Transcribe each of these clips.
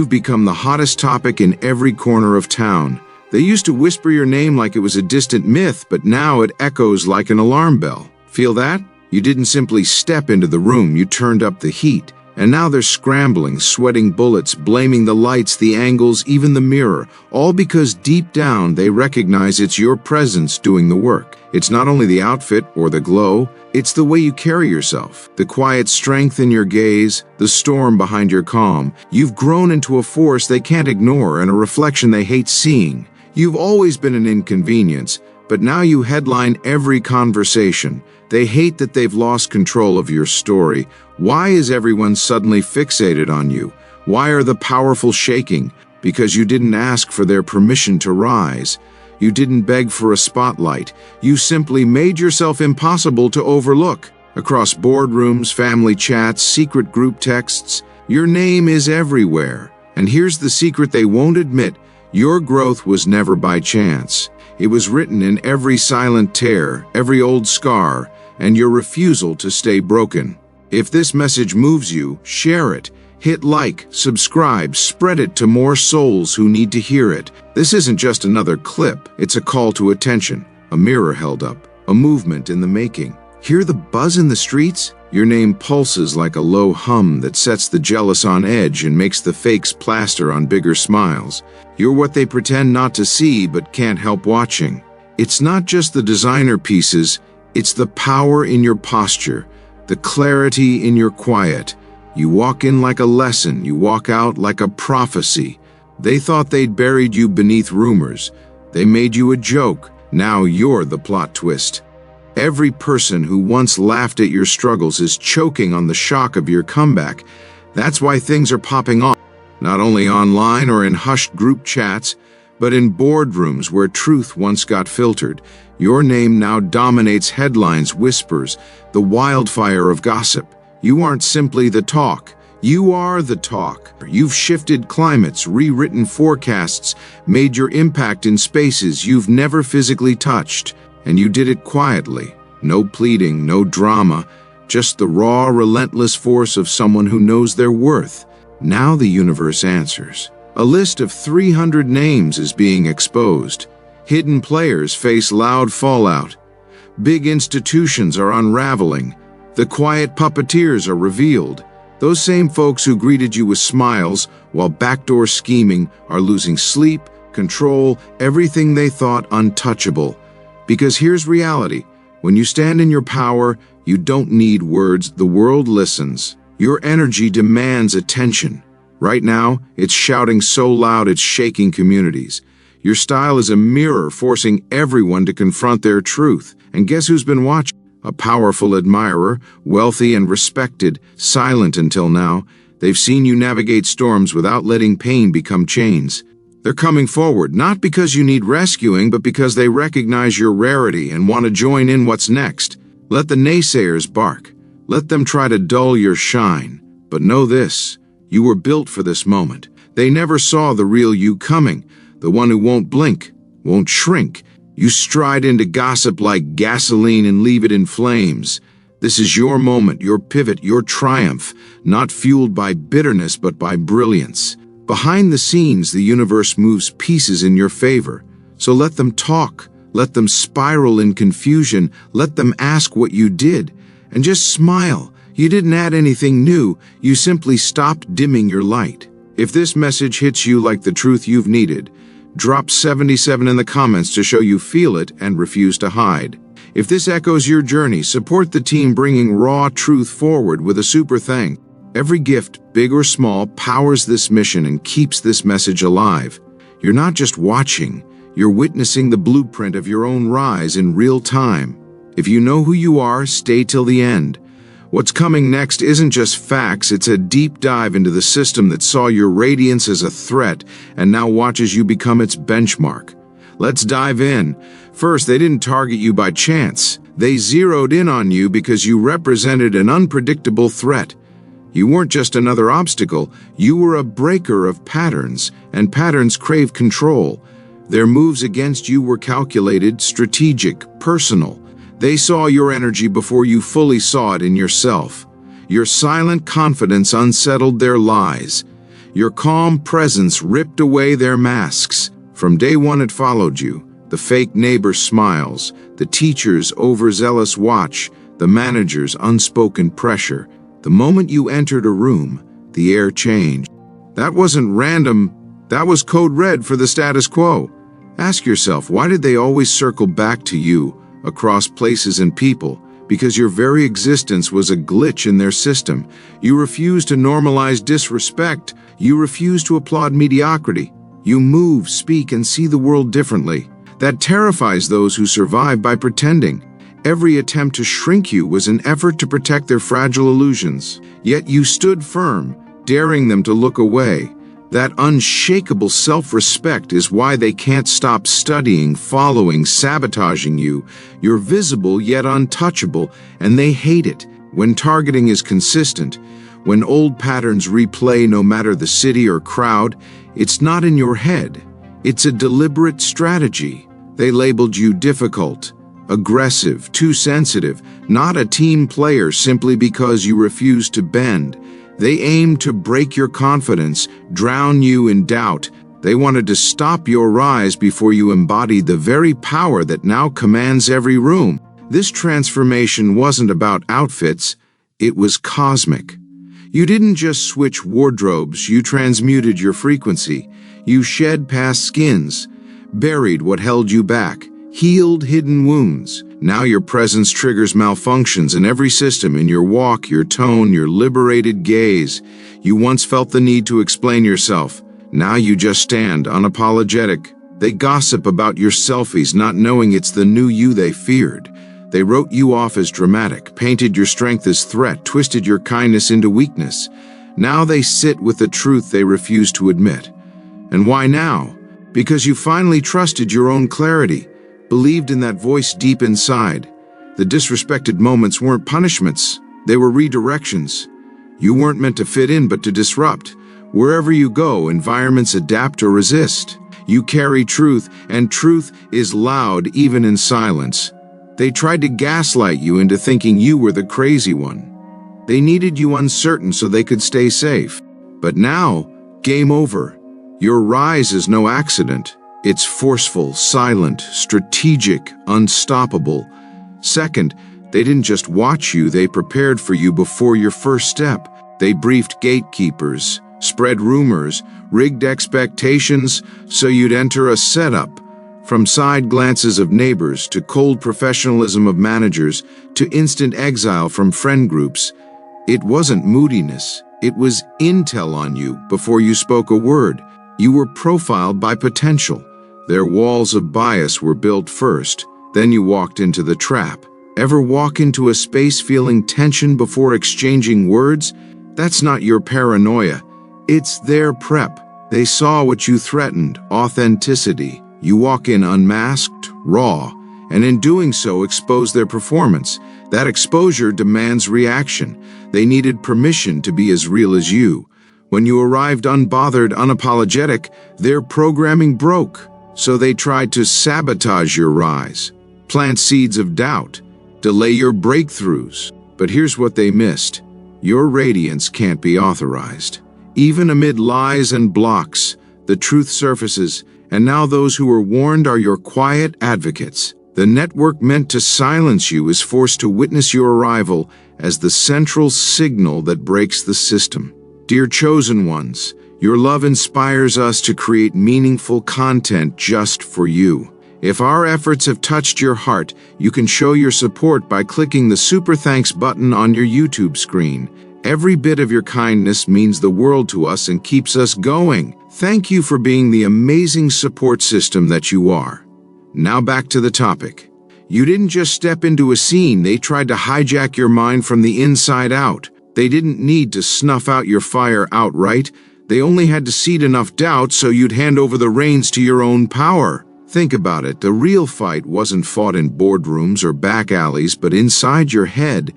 You've become the hottest topic in every corner of town. They used to whisper your name like it was a distant myth, but now it echoes like an alarm bell. Feel that? You didn't simply step into the room, you turned up the heat. And now they're scrambling, sweating bullets, blaming the lights, the angles, even the mirror, all because deep down they recognize it's your presence doing the work. It's not only the outfit or the glow, it's the way you carry yourself, the quiet strength in your gaze, the storm behind your calm. You've grown into a force they can't ignore and a reflection they hate seeing. You've always been an inconvenience, but now you headline every conversation. They hate that they've lost control of your story. Why is everyone suddenly fixated on you? Why are the powerful shaking? Because you didn't ask for their permission to rise. You didn't beg for a spotlight. You simply made yourself impossible to overlook. Across boardrooms, family chats, secret group texts, your name is everywhere. And here's the secret they won't admit. Your growth was never by chance. It was written in every silent tear, every old scar, and your refusal to stay broken. If this message moves you, share it. Hit like, subscribe, spread it to more souls who need to hear it. This isn't just another clip, it's a call to attention, a mirror held up, a movement in the making. Hear the buzz in the streets? Your name pulses like a low hum that sets the jealous on edge and makes the fakes plaster on bigger smiles. You're what they pretend not to see but can't help watching. It's not just the designer pieces, it's the power in your posture, the clarity in your quiet. You walk in like a lesson, you walk out like a prophecy. They thought they'd buried you beneath rumors. They made you a joke. Now you're the plot twist. Every person who once laughed at your struggles is choking on the shock of your comeback. That's why things are popping off, not only online or in hushed group chats, but in boardrooms where truth once got filtered. Your name now dominates headlines, whispers, the wildfire of gossip. You aren't simply the talk. You are the talk. You've shifted climates, rewritten forecasts, made your impact in spaces you've never physically touched. And you did it quietly. No pleading, no drama, just the raw, relentless force of someone who knows their worth. Now the universe answers. A list of 300 names is being exposed. Hidden players face loud fallout. Big institutions are unraveling. The quiet puppeteers are revealed. Those same folks who greeted you with smiles while backdoor scheming are losing sleep, control, everything they thought untouchable. Because here's reality. When you stand in your power, you don't need words. The world listens. Your energy demands attention. Right now, it's shouting so loud it's shaking communities. Your style is a mirror forcing everyone to confront their truth. And guess who's been watching? A powerful admirer, wealthy and respected, silent until now. They've seen you navigate storms without letting pain become chains. They're coming forward, not because you need rescuing, but because they recognize your rarity and want to join in what's next. Let the naysayers bark. Let them try to dull your shine. But know this, you were built for this moment. They never saw the real you coming, the one who won't blink, won't shrink. You stride into gossip like gasoline and leave it in flames. This is your moment, your pivot, your triumph, not fueled by bitterness but by brilliance. Behind the scenes, the universe moves pieces in your favor. So let them talk, let them spiral in confusion, let them ask what you did, and just smile. You didn't add anything new, you simply stopped dimming your light. If this message hits you like the truth you've needed, drop 77 in the comments to show you feel it and refuse to hide. If this echoes your journey, support the team bringing raw truth forward with a super thank. Every gift, big or small, powers this mission and keeps this message alive. You're not just watching, you're witnessing the blueprint of your own rise in real time. If you know who you are, stay till the end. What's coming next isn't just facts, it's a deep dive into the system that saw your radiance as a threat and now watches you become its benchmark. Let's dive in. First, they didn't target you by chance. They zeroed in on you because you represented an unpredictable threat. You weren't just another obstacle, you were a breaker of patterns, and patterns crave control. Their moves against you were calculated, strategic, personal. They saw your energy before you fully saw it in yourself. Your silent confidence unsettled their lies. Your calm presence ripped away their masks. From day one it followed you. The fake neighbor's smiles, the teacher's overzealous watch, the manager's unspoken pressure. The moment you entered a room, the air changed. That wasn't random, that was code red for the status quo. Ask yourself, why did they always circle back to you, across places and people? Because your very existence was a glitch in their system. You refused to normalize disrespect. You refused to applaud mediocrity. You move, speak, and see the world differently. That terrifies those who survive by pretending. Every attempt to shrink you was an effort to protect their fragile illusions. Yet you stood firm, daring them to look away. That unshakable self-respect is why they can't stop studying, following, sabotaging you. You're visible yet untouchable, and they hate it. When targeting is consistent, when old patterns replay no matter the city or crowd, it's not in your head. It's a deliberate strategy. They labeled you difficult, aggressive, too sensitive, not a team player simply because you refused to bend. They aimed to break your confidence, drown you in doubt. They wanted to stop your rise before you embodied the very power that now commands every room. This transformation wasn't about outfits, it was cosmic. You didn't just switch wardrobes, you transmuted your frequency. You shed past skins, buried what held you back, healed hidden wounds. Now your presence triggers malfunctions in every system, in your walk, your tone, your liberated gaze. You once felt the need to explain yourself. Now you just stand, unapologetic. They gossip about your selfies, not knowing it's the new you they feared. They wrote you off as dramatic, painted your strength as threat, twisted your kindness into weakness. Now they sit with the truth they refuse to admit. And why now? Because you finally trusted your own clarity, believed in that voice deep inside. The disrespected moments weren't punishments, they were redirections. You weren't meant to fit in but to disrupt. Wherever you go, environments adapt or resist. You carry truth, and truth is loud even in silence. They tried to gaslight you into thinking you were the crazy one. They needed you uncertain so they could stay safe. But now, game over. Your rise is no accident. It's forceful, silent, strategic, unstoppable. Second, they didn't just watch you, they prepared for you before your first step. They briefed gatekeepers, spread rumors, rigged expectations so you'd enter a setup. From side glances of neighbors to cold professionalism of managers to instant exile from friend groups, it wasn't moodiness, it was intel on you before you spoke a word. You were profiled by potential. Their walls of bias were built first, then you walked into the trap. Ever walk into a space feeling tension before exchanging words? That's not your paranoia. It's their prep. They saw what you threatened, authenticity. You walk in unmasked, raw, and in doing so expose their performance. That exposure demands reaction. They needed permission to be as real as you. When you arrived unbothered, unapologetic, their programming broke. So they tried to sabotage your rise, plant seeds of doubt, delay your breakthroughs. But here's what they missed. Your radiance can't be authorized. Even amid lies and blocks, the truth surfaces, and now those who were warned are your quiet advocates. The network meant to silence you is forced to witness your arrival as the central signal that breaks the system. Dear chosen ones, your love inspires us to create meaningful content just for you. If our efforts have touched your heart, you can show your support by clicking the Super Thanks button on your YouTube screen. Every bit of your kindness means the world to us and keeps us going. Thank you for being the amazing support system that you are. Now back to the topic. You didn't just step into a scene, they tried to hijack your mind from the inside out. They didn't need to snuff out your fire outright. They only had to seed enough doubt so you'd hand over the reins to your own power. Think about it, the real fight wasn't fought in boardrooms or back alleys, but inside your head,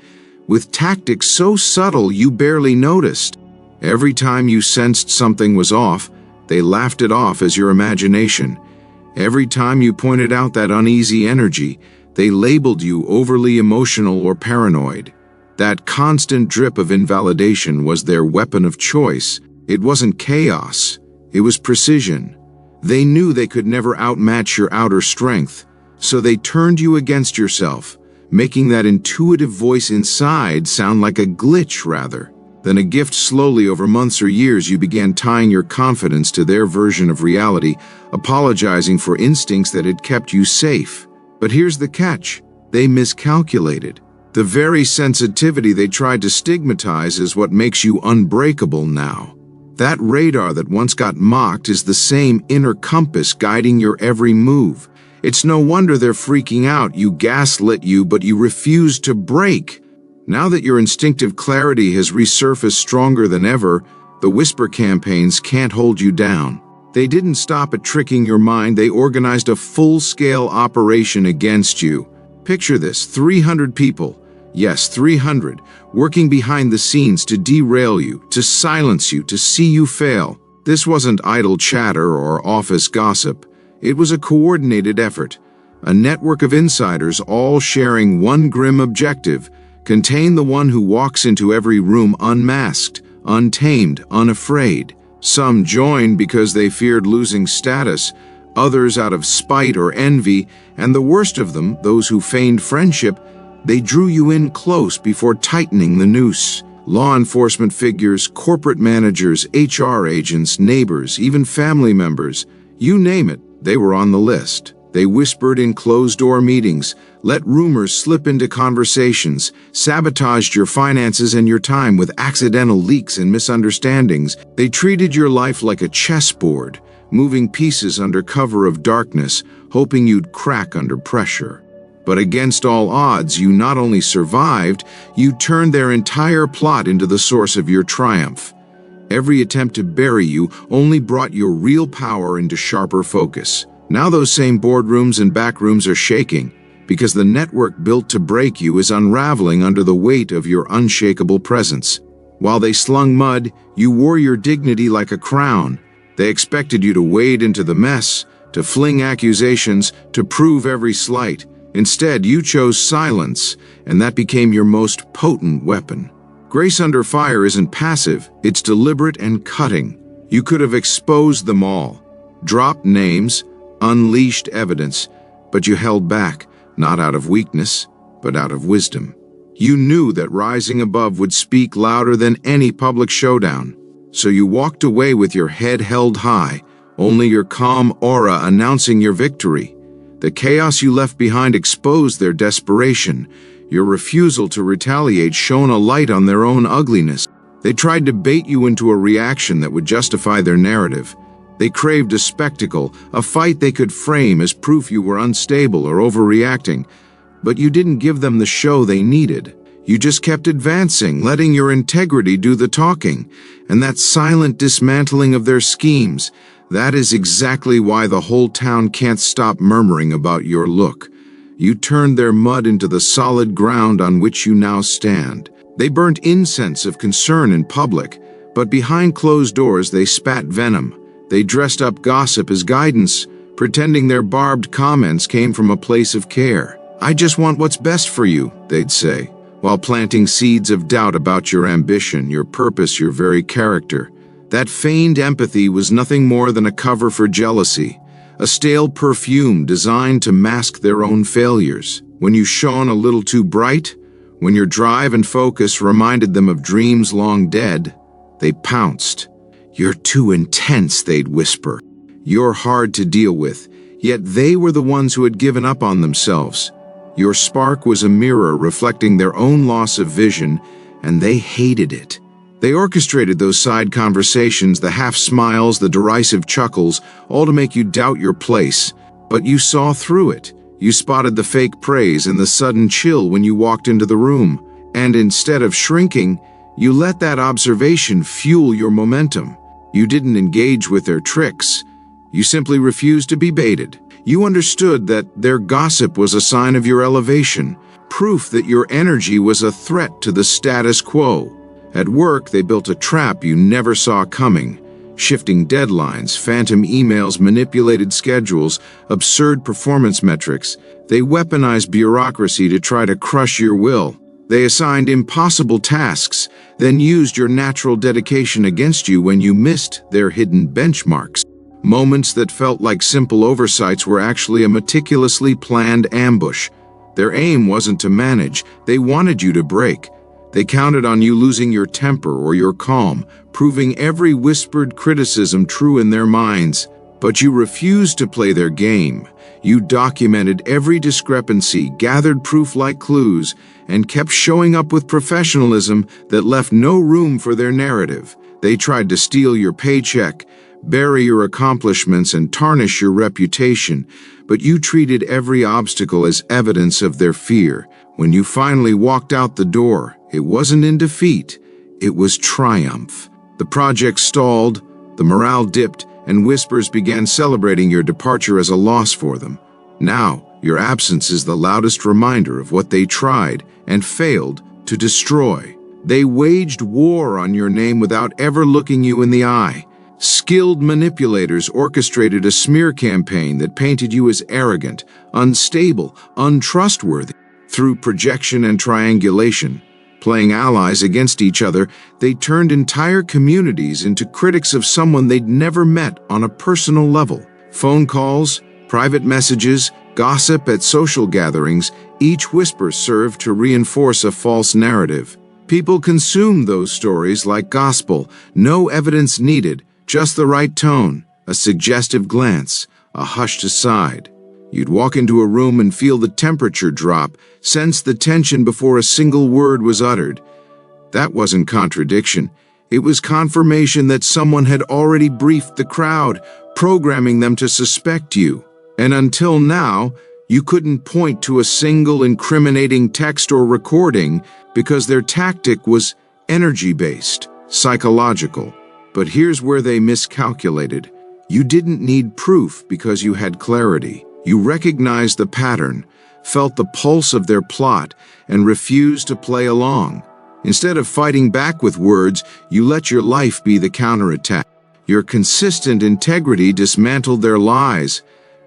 with tactics so subtle you barely noticed. Every time you sensed something was off, they laughed it off as your imagination. Every time you pointed out that uneasy energy, they labeled you overly emotional or paranoid. That constant drip of invalidation was their weapon of choice. It wasn't chaos, it was precision. They knew they could never outmatch your outer strength, so they turned you against yourself, making that intuitive voice inside sound like a glitch rather than a gift. Slowly, over months or years, you began tying your confidence to their version of reality, apologizing for instincts that had kept you safe. But here's the catch: they miscalculated. The very sensitivity they tried to stigmatize is what makes you unbreakable now. That radar that once got mocked is the same inner compass guiding your every move. It's no wonder they're freaking out. You gaslit you, but you refuse to break. Now that your instinctive clarity has resurfaced stronger than ever, the whisper campaigns can't hold you down. They didn't stop at tricking your mind, they organized a full-scale operation against you. Picture this: 300 people, yes, 300, working behind the scenes to derail you, to silence you, to see you fail. This wasn't idle chatter or office gossip. It was a coordinated effort, a network of insiders all sharing one grim objective: contain the one who walks into every room unmasked, untamed, unafraid. Some joined because they feared losing status, others out of spite or envy, and the worst of them, those who feigned friendship, they drew you in close before tightening the noose. Law enforcement figures, corporate managers, HR agents, neighbors, even family members, you name it, they were on the list. They whispered in closed-door meetings, let rumors slip into conversations, sabotaged your finances and your time with accidental leaks and misunderstandings. They treated your life like a chessboard, moving pieces under cover of darkness, hoping you'd crack under pressure. But against all odds, you not only survived, you turned their entire plot into the source of your triumph. Every attempt to bury you only brought your real power into sharper focus. Now those same boardrooms and backrooms are shaking, because the network built to break you is unraveling under the weight of your unshakable presence. While they slung mud, you wore your dignity like a crown. They expected you to wade into the mess, to fling accusations, to prove every slight. Instead, you chose silence, and that became your most potent weapon. Grace under fire isn't passive, it's deliberate and cutting. You could have exposed them all, dropped names, unleashed evidence, but you held back, not out of weakness, but out of wisdom. You knew that rising above would speak louder than any public showdown, so you walked away with your head held high, only your calm aura announcing your victory. The chaos you left behind exposed their desperation. Your refusal to retaliate shone a light on their own ugliness. They tried to bait you into a reaction that would justify their narrative. They craved a spectacle, a fight they could frame as proof you were unstable or overreacting. But you didn't give them the show they needed. You just kept advancing, letting your integrity do the talking. And that silent dismantling of their schemes, that is exactly why the whole town can't stop murmuring about your look. You turned their mud into the solid ground on which you now stand. They burnt incense of concern in public, but behind closed doors they spat venom. They dressed up gossip as guidance, pretending their barbed comments came from a place of care. "I just want what's best for you," they'd say, while planting seeds of doubt about your ambition, your purpose, your very character. That feigned empathy was nothing more than a cover for jealousy, a stale perfume designed to mask their own failures. When you shone a little too bright, when your drive and focus reminded them of dreams long dead, they pounced. "You're too intense," they'd whisper. "You're hard to deal with." Yet they were the ones who had given up on themselves. Your spark was a mirror reflecting their own loss of vision, and they hated it. They orchestrated those side conversations, the half smiles, the derisive chuckles, all to make you doubt your place. But you saw through it. You spotted the fake praise and the sudden chill when you walked into the room. And instead of shrinking, you let that observation fuel your momentum. You didn't engage with their tricks. You simply refused to be baited. You understood that their gossip was a sign of your elevation, proof that your energy was a threat to the status quo. At work, they built a trap you never saw coming. Shifting deadlines, phantom emails, manipulated schedules, absurd performance metrics. They weaponized bureaucracy to try to crush your will. They assigned impossible tasks, then used your natural dedication against you when you missed their hidden benchmarks. Moments that felt like simple oversights were actually a meticulously planned ambush. Their aim wasn't to manage, they wanted you to break. They counted on you losing your temper or your calm, proving every whispered criticism true in their minds. But you refused to play their game. You documented every discrepancy, gathered proof like clues, and kept showing up with professionalism that left no room for their narrative. They tried to steal your paycheck, bury your accomplishments, and tarnish your reputation, but you treated every obstacle as evidence of their fear. When you finally walked out the door, it wasn't in defeat, it was triumph. The project stalled, the morale dipped, and whispers began celebrating your departure as a loss for them. Now, your absence is the loudest reminder of what they tried and failed to destroy. They waged war on your name without ever looking you in the eye. Skilled manipulators orchestrated a smear campaign that painted you as arrogant, unstable, untrustworthy. Through projection and triangulation, playing allies against each other, they turned entire communities into critics of someone they'd never met on a personal level. Phone calls, private messages, gossip at social gatherings, each whisper served to reinforce a false narrative. People consumed those stories like gospel, no evidence needed, just the right tone, a suggestive glance, a hushed aside. You'd walk into a room and feel the temperature drop, sense the tension before a single word was uttered. That wasn't contradiction. It was confirmation that someone had already briefed the crowd, programming them to suspect you. And until now, you couldn't point to a single incriminating text or recording because their tactic was energy-based, psychological. But here's where they miscalculated. You didn't need proof because you had clarity. You recognized the pattern, felt the pulse of their plot, and refused to play along. Instead of fighting back with words, you let your life be the counterattack. Your consistent integrity dismantled their lies.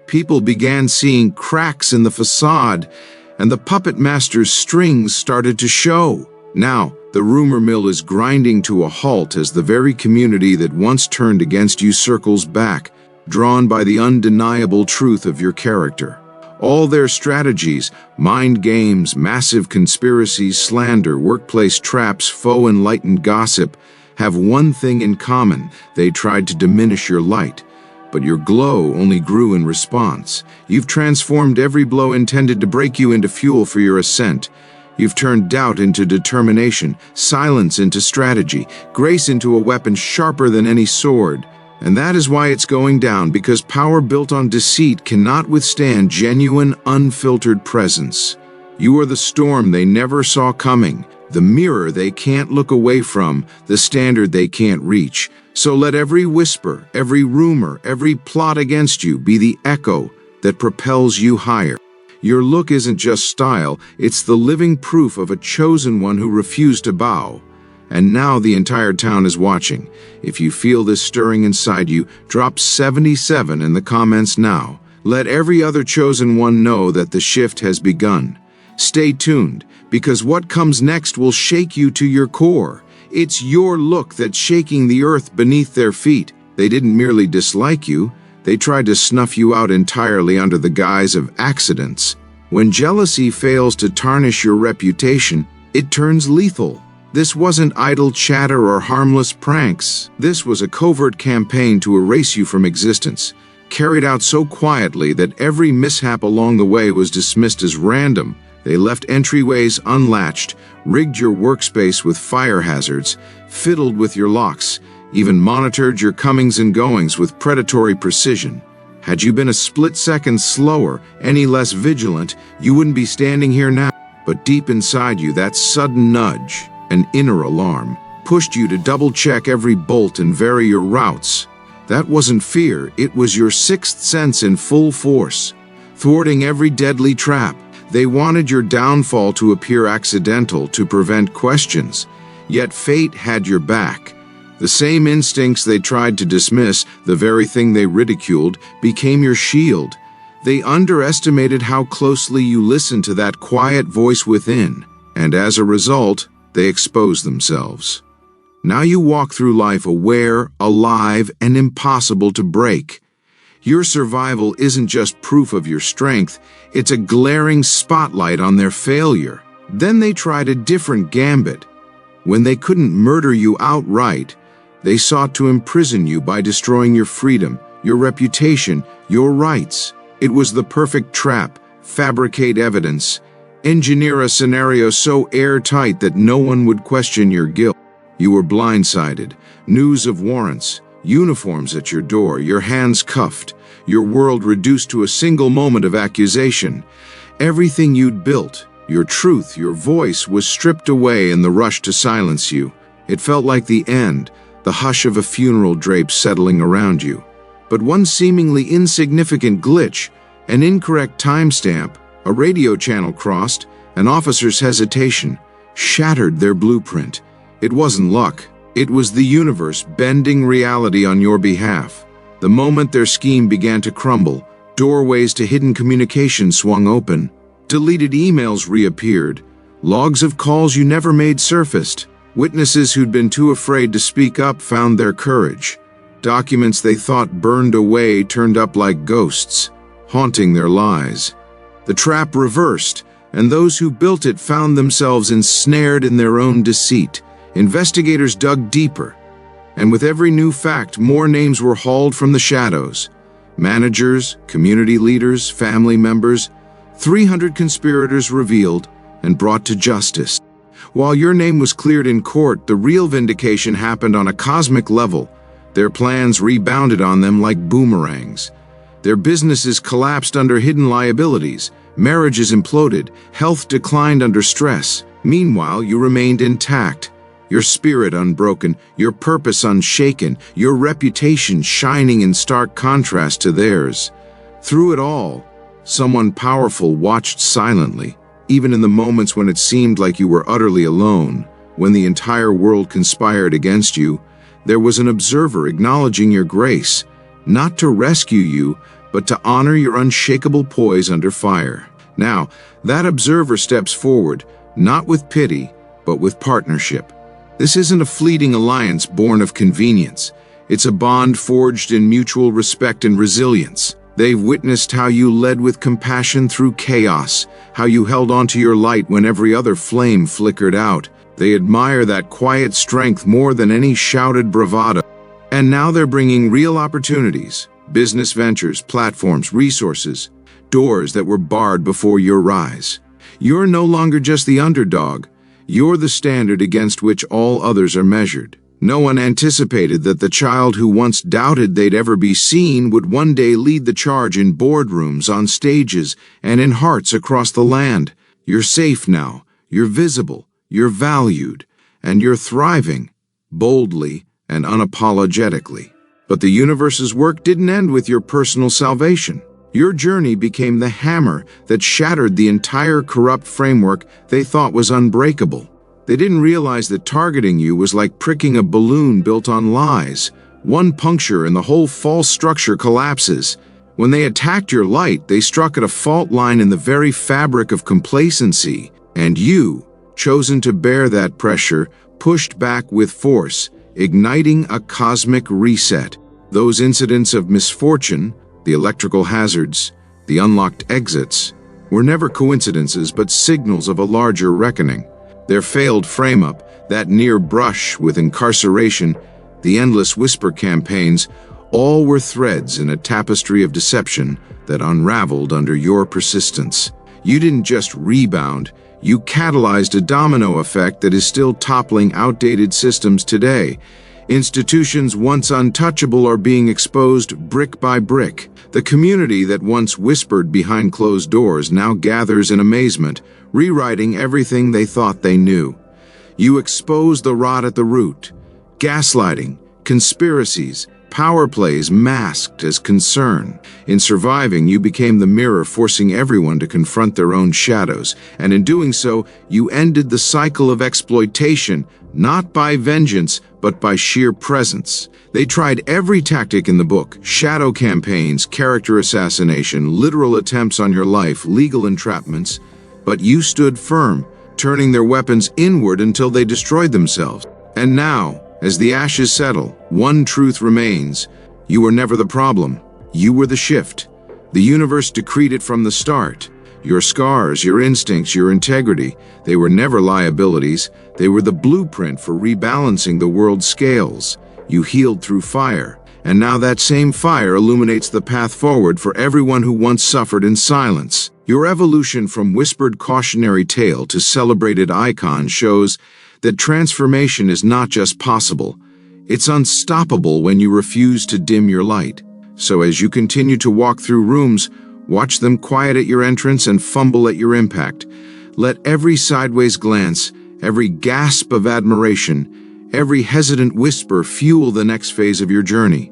People began seeing cracks in the facade, and the puppet master's strings started to show. Now, the rumor mill is grinding to a halt as the very community that once turned against you circles back, drawn by the undeniable truth of your character. All their strategies, mind games, massive conspiracies, slander, workplace traps, faux-enlightened gossip, have one thing in common: they tried to diminish your light. But your glow only grew in response. You've transformed every blow intended to break you into fuel for your ascent. You've turned doubt into determination, silence into strategy, grace into a weapon sharper than any sword. And that is why it's going down, because power built on deceit cannot withstand genuine, unfiltered presence. You are the storm they never saw coming, the mirror they can't look away from, the standard they can't reach. So let every whisper, every rumor, every plot against you be the echo that propels you higher. Your look isn't just style, it's the living proof of a chosen one who refused to bow. And now the entire town is watching. If you feel this stirring inside you, drop 77 in the comments now. Let every other chosen one know that the shift has begun. Stay tuned, because what comes next will shake you to your core. It's your look that's shaking the earth beneath their feet. They didn't merely dislike you, they tried to snuff you out entirely under the guise of accidents. When jealousy fails to tarnish your reputation, it turns lethal. This wasn't idle chatter or harmless pranks. This was a covert campaign to erase you from existence, carried out so quietly that every mishap along the way was dismissed as random. They left entryways unlatched, rigged your workspace with fire hazards, fiddled with your locks, even monitored your comings and goings with predatory precision. Had you been a split second slower, any less vigilant, you wouldn't be standing here now. But deep inside you, that sudden nudge, an inner alarm, pushed you to double-check every bolt and vary your routes. That wasn't fear, it was your sixth sense in full force, thwarting every deadly trap. They wanted your downfall to appear accidental, to prevent questions. Yet fate had your back. The same instincts they tried to dismiss, the very thing they ridiculed, became your shield. They underestimated how closely you listened to that quiet voice within. And as a result, they expose themselves. Now you walk through life aware, alive, and impossible to break. Your survival isn't just proof of your strength, it's a glaring spotlight on their failure. Then they tried a different gambit. When they couldn't murder you outright, they sought to imprison you by destroying your freedom, your reputation, your rights. It was the perfect trap. Fabricate evidence. Engineer a scenario so airtight that no one would question your guilt. You were blindsided. News of warrants, uniforms at your door, your hands cuffed, your world reduced to a single moment of accusation. Everything you'd built, your truth, your voice, was stripped away in the rush to silence you. It felt like the end, the hush of a funeral drape settling around you. But one seemingly insignificant glitch, an incorrect timestamp, a radio channel crossed, an officer's hesitation, shattered their blueprint. It wasn't luck. It was the universe bending reality on your behalf. The moment their scheme began to crumble, doorways to hidden communication swung open. Deleted emails reappeared. Logs of calls you never made surfaced. Witnesses who'd been too afraid to speak up found their courage. Documents they thought burned away turned up like ghosts, haunting their lies. The trap reversed, and those who built it found themselves ensnared in their own deceit. Investigators dug deeper, and with every new fact, more names were hauled from the shadows. Managers, community leaders, family members, 300 conspirators revealed and brought to justice. While your name was cleared in court, the real vindication happened on a cosmic level. Their plans rebounded on them like boomerangs. Their businesses collapsed under hidden liabilities. Marriages imploded. Health declined under stress. Meanwhile, you remained intact. Your spirit unbroken, your purpose unshaken, your reputation shining in stark contrast to theirs. Through it all, someone powerful watched silently, even in the moments when it seemed like you were utterly alone, when the entire world conspired against you. There was an observer acknowledging your grace, not to rescue you, but to honor your unshakable poise under fire. Now, that observer steps forward, not with pity, but with partnership. This isn't a fleeting alliance born of convenience. It's a bond forged in mutual respect and resilience. They've witnessed how you led with compassion through chaos, how you held onto your light when every other flame flickered out. They admire that quiet strength more than any shouted bravado. And now they're bringing real opportunities, business ventures, platforms, resources, doors that were barred before your rise. You're no longer just the underdog. You're the standard against which all others are measured. No one anticipated that the child who once doubted they'd ever be seen would one day lead the charge in boardrooms, on stages, and in hearts across the land. You're safe now. You're visible. You're valued. And you're thriving, boldly and unapologetically. But the universe's work didn't end with your personal salvation. Your journey became the hammer that shattered the entire corrupt framework they thought was unbreakable. They didn't realize that targeting you was like pricking a balloon built on lies. One puncture and the whole false structure collapses. When they attacked your light, they struck at a fault line in the very fabric of complacency. And you, chosen to bear that pressure, pushed back with force, igniting a cosmic reset. Those incidents of misfortune, the electrical hazards, the unlocked exits, were never coincidences but signals of a larger reckoning. Their failed frame-up, that near brush with incarceration, the endless whisper campaigns, all were threads in a tapestry of deception that unraveled under your persistence. You didn't just rebound, you catalyzed a domino effect that is still toppling outdated systems today. Institutions once untouchable are being exposed brick by brick. The community that once whispered behind closed doors now gathers in amazement, rewriting everything they thought they knew. You expose the rot at the root. Gaslighting, conspiracies, power plays masked as concern. In surviving, you became the mirror, forcing everyone to confront their own shadows, and in doing so, you ended the cycle of exploitation, not by vengeance, but by sheer presence. They tried every tactic in the book: shadow campaigns, character assassination, literal attempts on your life, legal entrapments, but you stood firm, turning their weapons inward until they destroyed themselves. And now, as the ashes settle, one truth remains. You were never the problem. You were the shift. The universe decreed it from the start. Your scars, your instincts, your integrity, they were never liabilities. They were the blueprint for rebalancing the world's scales. You healed through fire, and now that same fire illuminates the path forward for everyone who once suffered in silence. Your evolution from whispered cautionary tale to celebrated icon shows that transformation is not just possible, it's unstoppable when you refuse to dim your light. So as you continue to walk through rooms, watch them quiet at your entrance and fumble at your impact. Let every sideways glance, every gasp of admiration, every hesitant whisper fuel the next phase of your journey.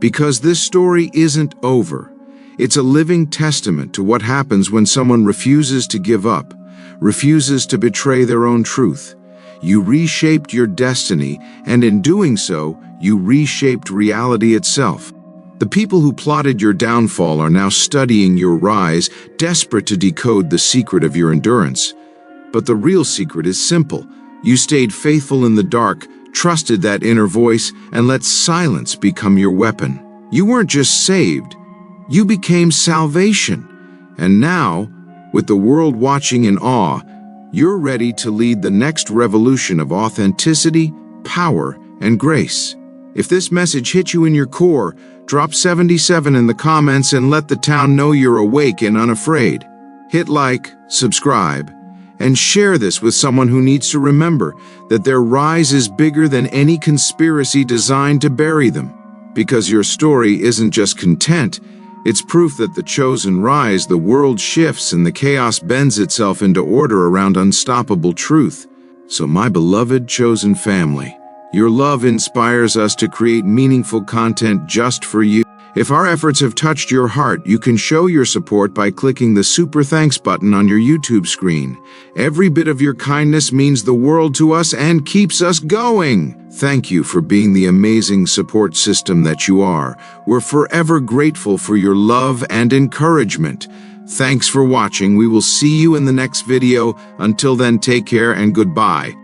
Because this story isn't over. It's a living testament to what happens when someone refuses to give up, refuses to betray their own truth. You reshaped your destiny, and in doing so, you reshaped reality itself. The people who plotted your downfall are now studying your rise, desperate to decode the secret of your endurance. But the real secret is simple. You stayed faithful in the dark, trusted that inner voice, and let silence become your weapon. You weren't just saved, you became salvation. And now, with the world watching in awe, you're ready to lead the next revolution of authenticity, power, and grace. If this message hit you in your core, drop 77 in the comments and let the town know you're awake and unafraid. Hit like, subscribe, and share this with someone who needs to remember that their rise is bigger than any conspiracy designed to bury them. Because your story isn't just content, it's proof that the chosen rise, the world shifts, and the chaos bends itself into order around unstoppable truth. So my beloved chosen family, your love inspires us to create meaningful content just for you. If our efforts have touched your heart, you can show your support by clicking the Super Thanks button on your YouTube screen. Every bit of your kindness means the world to us and keeps us going. Thank you for being the amazing support system that you are. We're forever grateful for your love and encouragement. Thanks for watching. We will see you in the next video. Until then, take care and goodbye.